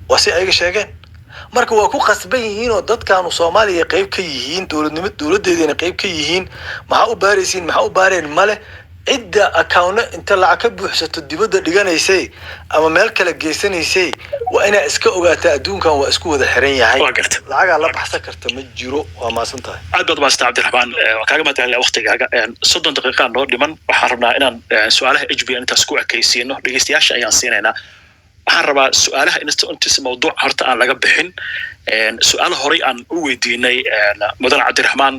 واسي أي شيء marka waa ku qasban yihiin oo dadkaanu Soomaaliya qayb ka yihiin dawladeedina qayb ka yihiin maxaa u baaraysiin maxaa u baareen male cidda account inta lacag ka buuxsato dibadda dhiganaysay ama meel kale geysanaysay waa ina iska ogaataa adduunkan waa isku wada xiran yahay lacaga la baxsan karta ma jiro waa maasan tahay aad baad maastaa Cabdiraxmaan kaaga mahadcelinayaa waqtigaaga 30 daqiiqo noo dhiman waxaan rabnaa inaan su'aalaha HBN intaas ku ekaysiino dhageystayaasha ayaan siinaynaa waxaan rabaa su'aalaha inta mawduuc horta aan laga bixin su'aal horay aan u weydiinay mudan Cabdiraxmaan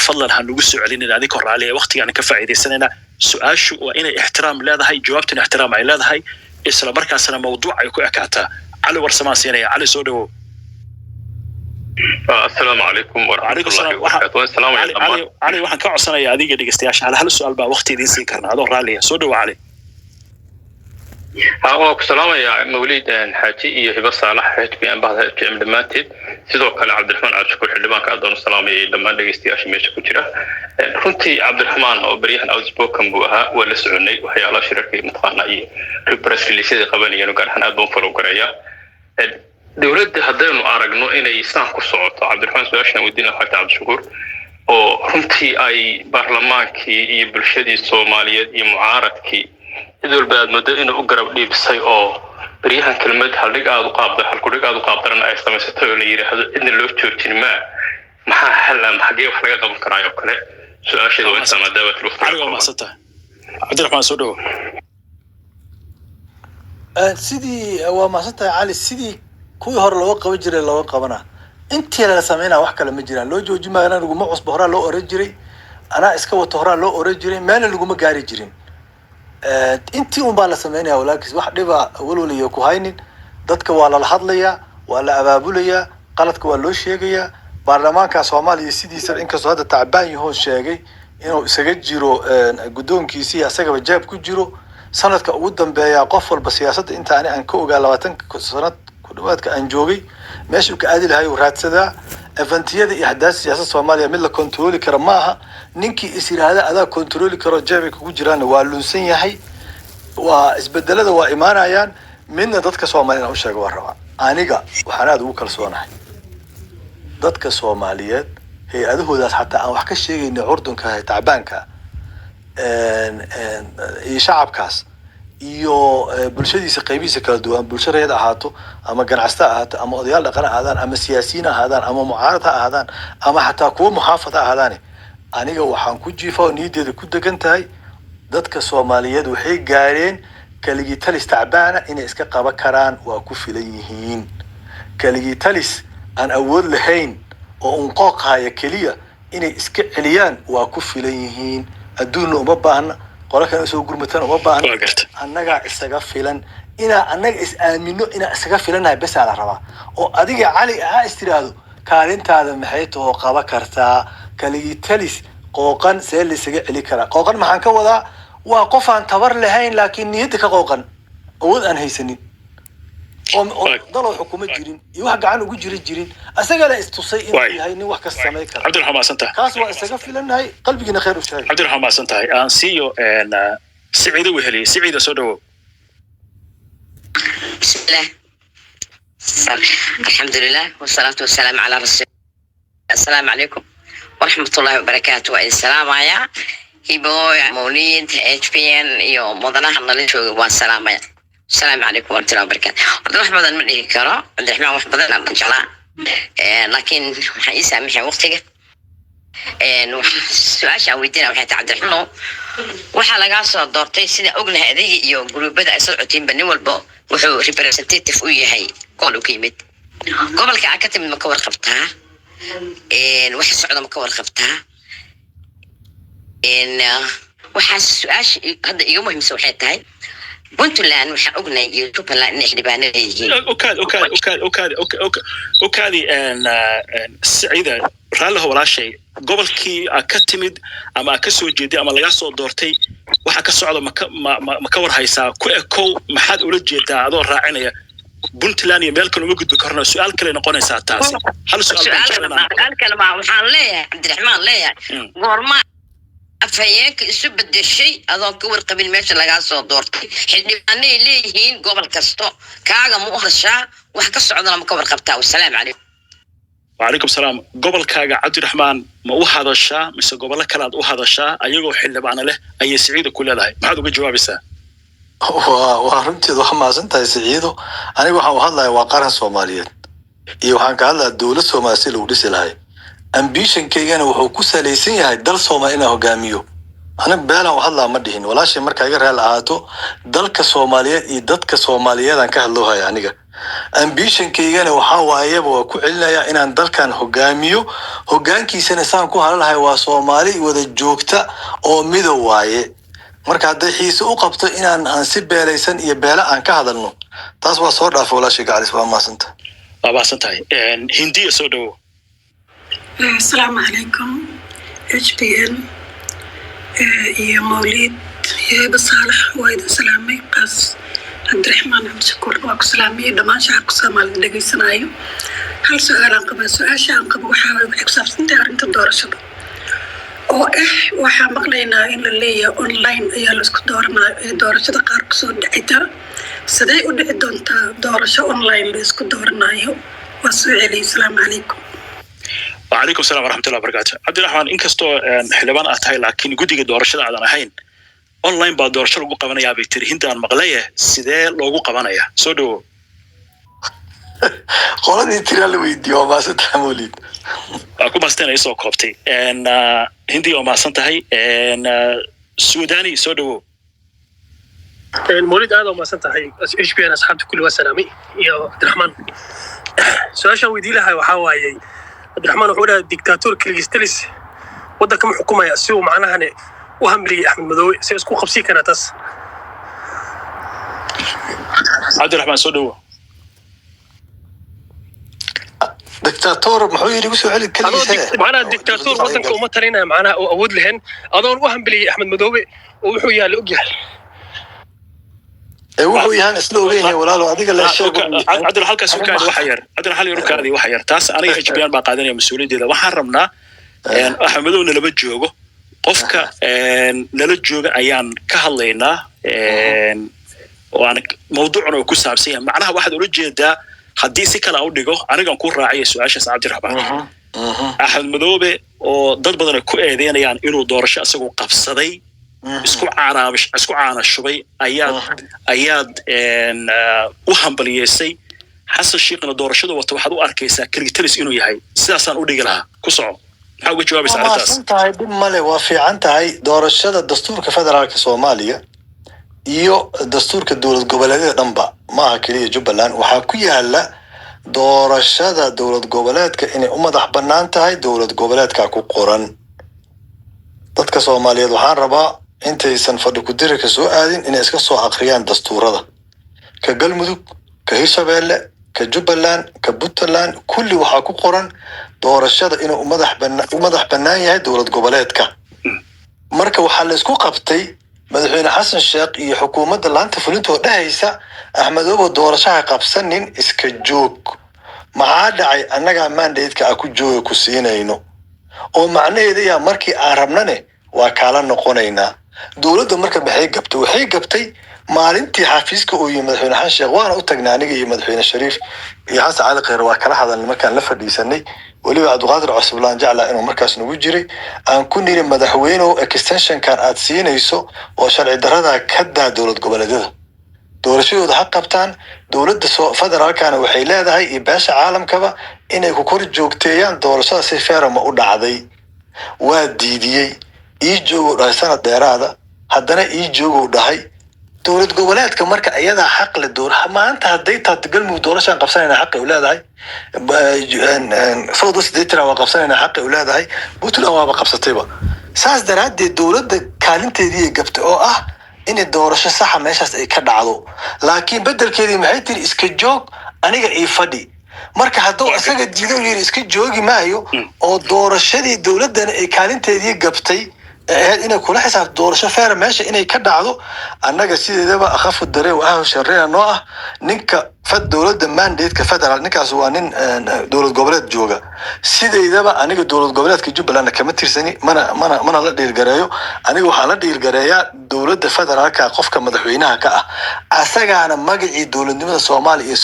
fadlan ha nagu soo celinina adii raaliye waqtigan ka faa'iideysanayna su'aashu waa inay ixtiraam leedahay jawaabtuna ixtiraam ay leedahay isla markaasna mawduuc ay ku ekaataa cali warsamaan siinaya cali soo dhawow السلام عليكم ورحمة الله وبركاته السلام عليكم علي waxaan ka codsanayaa adiga dhageystayaasha hal su'aal baa waqti idin siin karnaa adoo raaliye soo dhawow cali أوك سلام يا موليد حاجي هبة صالح حيت بيان بعض كم دماتي سيدو كلا عبد الرحمن على شكر حلبان كأدون السلام لما نجستي عشان ماشي كتيرة كنتي عبد الرحمن أو بريحن أو زبوكم بوها ولا سعني وهي على شركة متقنعية البرس اللي سيد قبلي يعني كان حنا أدون فروقرية دولة هذين أرجعوا إن يسان كسرعة عبد الرحمن سواشنا ودينا حتى عبد الشكور أو كنتي أي برلمان كي يبلشدي الصومالية يمعارض كي إذا البلد مدة إنه أقرب لي بسي أو بريها كلمة هالرجع أو قابض هالكرجع أو قابضنا أيضا ستقولي هذا إن اللوتشر ما حلا ما حقيه وحلا قبل كراي وكله سؤال شيء وإنت ما داوت الوقت على ما سته عبد الرحمن سودو سيدي وما سته على سيدي كوي هر لو قبل لو قبنا أنت لا سمعنا وحكي لما جرى لو جو جماعة أنا نقول ما أصبح لو أورجري أنا إسكوا تهرا لو أورجري ما أنا نقول ما جاري جرين intii un baa la sameynaya walaalkiis wax dhiba walwaliyo ku haynin dadka waa la hadlayaa waa la abaabulayaa qaladka waa loo sheegayaa baarlamaanka Soomaaliya sidiisa inkastoo hadda tacbaan yahoon sheegay inuu isaga jiro gudoonkiisa asagaba jaab ku jiro sanadka ugu dambeeya qof walba siyaasadda inta aan ka ogaa 20 sanad ku dhawaadka aan joogay meesha uu ka aadi lahaay raadsadaa eventiyada iyo ahdaas siyaasadda Soomaaliya mid la kontroli karo maaha ninkii isiraada adaa kontroli karo jaabay kugu jiraan waa lunsan yahay waa isbedelada waa imaanayaan midna dadka Soomaaliyeed u sheego waa rabaa aniga waxaan aad ugu kalsoonahay dadka Soomaaliyeed hay'adahoodaas xataa aan wax ka sheegayna curdunka hay tacbaanka iyo shacabkaas iyo bulshadiisa qaybiisa kala duwan bulshada ahaato ama ganacsato ahaato ama odayaal dhaqan ahaadaan ama siyaasiyiin ahaadaan ama mucaarad ahaadaan ama xataa kuwa muxaafad ahaadaan aniga waxaan ku jiifaa niyadeeda ku degan tahay dadka Soomaaliyeed waxay gaareen kaligi talis tacbaana inay iska qaban karaan waa ku filan yihiin kaligi talis aan awood lahayn oo un qooqaya kaliya inay iska celiyaan waa ku filan yihiin adduun uma baahna qolkan soo gurmatan uma baahna annaga isaga filan ina annaga is aamino ina isaga filanahay bas ala rabaa oo adiga cali ah istiraado kaalintaada maxay too qaba kartaa kaligi talis qooqan see la isaga celi karaa qooqan maxaan ka wadaa waa qof aan tabar lahayn laakiin niyadda ka qooqan awood aan haysanin oo dalo xukumo jirin iyo wax gacan ugu jirin asaga la istusay inuu yahay nin wax ka sameey kara عبد الرحمن سنته kaas waa isaga filanahay qalbigina khayr u sheegay عبد الرحمن سنته aan siiyo سعيد وهلي سعيد soo dhawow بسم الله الحمد لله والصلاة والسلام على رسول الله السلام عليكم ورحمة الله وبركاته السلام يا هيبوي موليد HPN يوم مدنها نلشوا والسلام يا السلام عليكم ورحمة الله وبركاته عبد الرحمن بدل من إيكارا عبد الرحمن واحد بدل إن شاء الله لكن حيسا مش وقتك سؤال شاويتنا وحيت عبد الرحمن waxaa laga soo doortay sida ogna adiga iyo gurubada ay socodeen bani walba wuxuu representative u yahay qool u kiimid gobolka aan ka timid ma ka warqabtaa waxa socda ma ka warqabtaa waxa su'aash hadda iga muhiimsan waxay tahay Puntland waxaan ognay iyo Jubaland inay xildhibaanada yihiin okaadi سعيدة رالله ولا شيء gobolkii ka timid ama ka soo jeeday ama laga soo doortay waxa ka socdo ma ka war haysaa ku ekow maxaad ula jeedaa adoo raacinaya Puntland iyo meel kale uma gudbi karno su'aal kale noqonaysa taasi hal su'aal kale ma waxaan leeyahay Cabdiraxmaan leeyahay goorma afhayeenka isu bedeshay adoo ka warqabin meesha lagaa soo doortay xildhibaanay leeyihiin gobol kasto kaaga ma u hashaa wax ka socdana ma ka warqabtaa wasalaam calaykum وعليكم السلام قبل كاجا عبد الرحمن ما هو هذا الشيء مش قبل كلا هذا الشيء أيقو حل معنا له أي سعيد كل هذا ما حد بجواب سا وارنتي ذو حماس أنت سعيدو أنا بحاول هلا وقارن سوماليين يوحنا كهلا الدولة السومالية وليس لهاي أمبيشن كيجان وحكوسة ليسين هاي دل سوماليين هو جاميو أنا بلا وهلا مدهين ولا شيء مركز غير هالعاتو دل كسوماليات يدد كسوماليات أنا كهلوها يعني أمبيشن كيجان وحاول وكو علنا إن عن دل كان هو جاميو هو جان كيسنا سان كو هلا هاي وسومالي وذا جوكتا أو ميدواي marka haday xiiso u qabto inaan aan si beelaysan iyo beela aan ka hadalno taas waa soo dhaaf walaashay gaalis waa maasanta hindi soo dhawo assalaamu calaykum HPN iyo mawlid iyo basaalax waa idin salaamay qaas cabdiraxmaan cabdishakuur waa ku salaamay dhammaan shacabka Soomaaliyeed dhageysanayo hal su'aal aan qabo su'aasha aan qabo waxay ku saabsan tahay arrinta doorashada oo waxaa maqlaynaa in la leeyahay online ayaa la isku dooranaa doorashada qaar ku soo dhacayta sidee u dhici doontaa doorasho online la isku dooranayo waa soo celiyay assalaamu calaykum وعليكم السلام ورحمة الله وبركاته عبد الرحمن إن كستو حلبان أتاي لكن جودي دورشة على نهين online بعد دورشة لوجو قبنا يا بيتر هندا المقلية سيدا لوجو قبنا يا سودو قولي ترى الفيديو ما ستعملين أكو مستنى يسوع كوبتي إن هندي أو ما سنتهي إن سوداني سودو المولد هذا ما سنتهي إيش بين أصحاب كل وسلامي يا عبد الرحمن سؤال ودي لها وحواي عبد الرحمن وحوله ديكتاتور كليستلس وده كم حكومة يأسيو معناها هن وهم لي أحمد مدوي سيسكو خبسي كانت أس عبد الرحمن سودو دكتاتور محويري وسو علي كليسة معنا دكتاتور وطن كومترينا معنا أود لهن أظن وهم لي أحمد مدوي وحويا لأجيال wuxuu yahan isla ogeeyay walaalo adiga la sheego عبد الحلقة سكان وحير عبد الحلقة ركادي وحير تاس أنا HBN بقادني مسؤولية إذا وحرمنا أحمدون نلبي جوجو قفك نلبي جوجو أيام كهلينا وأنا موضوعنا وكسر بسيا معناها واحد ورجع ده حديثي كلا أوديجو أنا كان كور راعي سؤال شخص عبد الرحمن أحمد مدوبي وضد بدنا كأذين يعني إنه دورش أسقو قفصدي isku caana shubay ayaad u hambaliyay xasan sheekna doorashada wato waxaad u arkaysaa kirgitalis inuu yahay sidaasaan u dhigi lahaa ku soco maxaa uga jawaabaysaa arrintaas tahay dib male waa fiican tahay doorashada dastuurka federaalka Soomaaliya iyo dastuurka dowlad goboleedyada dhanba maaha kaliya Jubbaland waxaa ku yaala doorashada dowlad goboleedka inay u madax bannaan tahay dowlad goboleedka ku qoran dadka Soomaaliyeed waxaan rabaa intaysan fadhi ku diri ka soo aadin inay iska soo aqriyaan dastuurada ka Galmudug ka Hirshabeelle ka Jubbaland ka Puntland kulli waxa ku qoran doorashada inuu madax bannaan yahay dowlad goboleedka marka waxa la isku qabtay madaxweyne xasan sheekh iyo xukuumadda laanta fulinta oo dhahaysa Axmed oo doorashaha qabsanin iska joog maxaa dhacay annaga mandate-ka ku jooga ku siinayno oo macnaheedu yaa markii aan rabnane waa kala noqonaynaa dowladda marka waxay gabtay maalintii xafiiska oo yimid madaxweyne xasan sheekh waana u tagnaa aniga iyo madaxweyne shariif iyo xasan cali khayr waa kala hadalnay markaan la fadhiisanay waliba Cabdiqaadir Cusublaan jeclaa inuu markaas nagu jiray aan ku niri madaxweyne extension kan aad siinayso oo sharci darrada ka daa dowlad goboleedyada doorashadooda ha qabtaan dowladda federaalkana waxay leedahay iyo beesha caalamkaba inay ku kor joogteeyaan doorashada si feerama u dhacday waa diidiyay ii joogo dhahay sanad dheeraada haddana ii joogo dhahay dowlad goboleedka marka iyada xaq la dooraha maanta haday taad galmudug doorashaan qabsanayna xaq ay leedahay sawdo sideetan waa qabsanayna xaq ay leedahay Puntland waaba qabsatayba saas daraadeed dowladda kaalinteedii gabtay oo ah in doorasho sax ah meeshaas ay ka dhacdo laakiin bedelkeedii maxay tiri iska joog aniga ii fadhi marka hadduu isaga diido yiri iska joogi maayo oo doorashadii dowladdan ay kaalinteedii gabtay inay kula xisaabto doorasho feer meesha inay ka dhacdo annaga sideedaba akhafu daree waahu sharrina noo ah ninka dowladda mandate-ka federal ninkaas waa nin dowlad goboleed jooga sideedaba aniga dowlad goboleedka Jubbaland kama tirsani mana la dhiirgareeyo aniga waxaan la dhiirgareeyaa dowladda federaalka qofka madaxweynaha ka ah asagaana magacii dowladnimada Soomaaliya